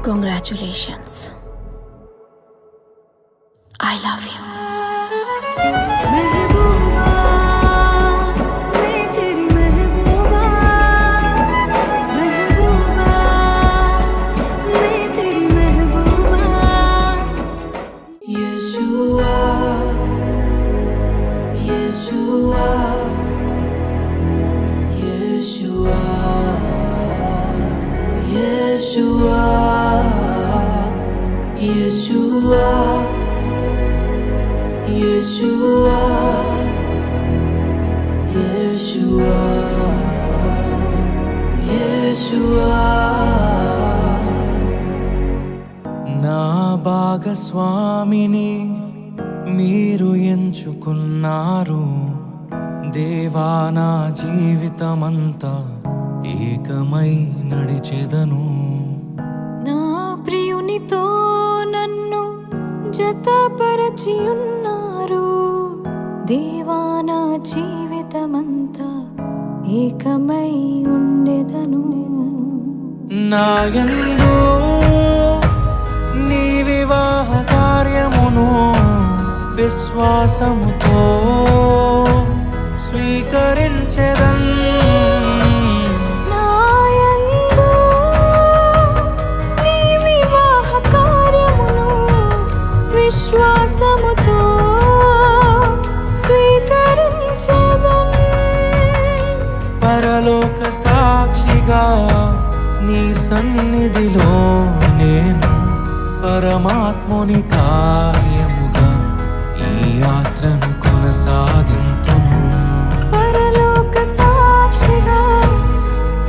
Congratulations. I love you. నా భాగస్వామిని మీరు ఎంచుకున్నారు దేవా, నా జీవితమంతా ఏకమై నడిచెదను. నా ప్రియునితో నన్ను జతపరచి ఉన్నారు దేవా, నా జీవితమంతా ఏకమై ఉండెదను. నాయందు నీ వివాహ కార్యమును విశ్వాసముతో స్వీకరించెదన్. నాయందు నీ వివాహ కార్యమును విశ్వాసముతో స్వీకరించెదన్. పరలోక సాక్షిగా నీ సన్నిధిలో నేను పరమాత్ముని కార్యముగా ఈ యాత్రను కొనసాగింతును. పరలోక సాక్షిగా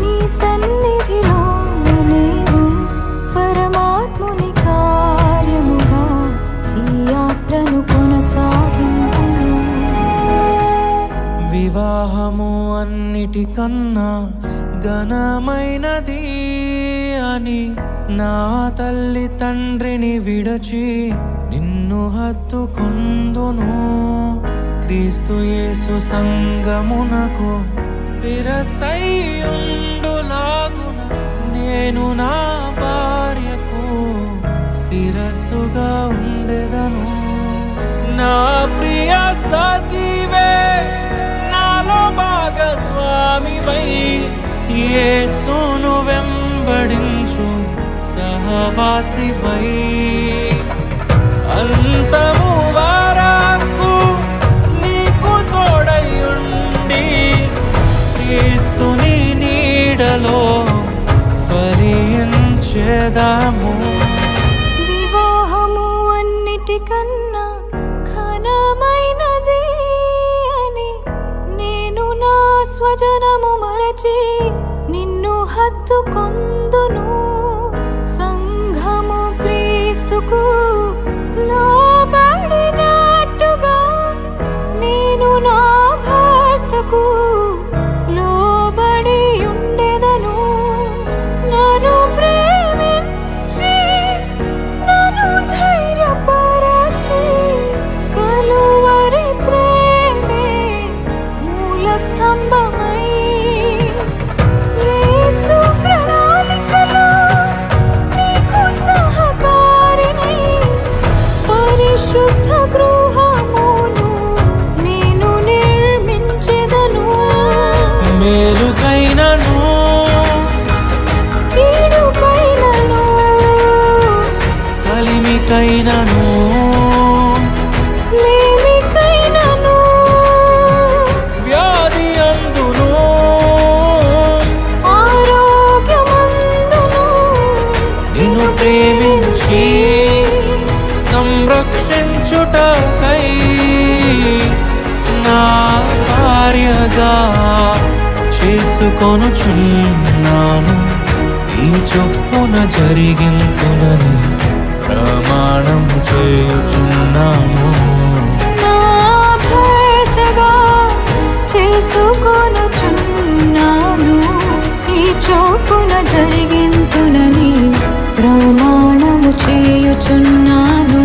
నీ సన్నిధిలో నేను పరమాత్ముని కార్యముగా ఈ యాత్రను కొనసాగింతును. వివాహము అన్నిటికన్నా ఘనమైనది అని నా తల్లి తండ్రిని విడచి నిన్ను హత్తుకొందును. క్రీస్తు యేసు సంగమునకు శిరస్సైయుండులాగున నేను నా భార్యకు శిరస్సుగా ఉండెదను. నా ప్రియ సఖివే నాలో భాగస్వామివై యేసును వెంబడించు సహవాసివై అంతము వరకు నీకు తోడయుండి క్రీస్తుని నీడలో ఫలించెదము. వివాహము అన్నిటికన్నా ఘనమైనది అని నేను నా స్వజనము మరచి నిన్ను హత్తుకొందును. సంఘము క్రీస్తుకు లోబడినట్టుగా నేను నా భర్తకు లోబడి ఉండెదను. నన్ను ప్రేమించి నన్ను ధైర్యపరచి కలువరి ప్రేమే మూల స్తంభమై యేసు ప్రణాళికలో నీకు సహకారినై పరిశుద్ధ గృహమును నేను నిర్మించెదను. మేలుకైనను కీడుకైనను కలిమికైనను లేమికైనను వ్యాధి అందును ఆరోగ్యమందును నిన్ను ప్రేమించి సంరక్షించుటకై నా భార్యగా చేసుకొనుచున్నాను. ఈ చొప్పున జరిగింతునని ప్రమాణము చేయుచున్నాను. నా భర్తగా చేసుకొనుచున్నాను. ఈ చొప్పున జరిగింతునని ప్రమాణము చేయుచున్నాను.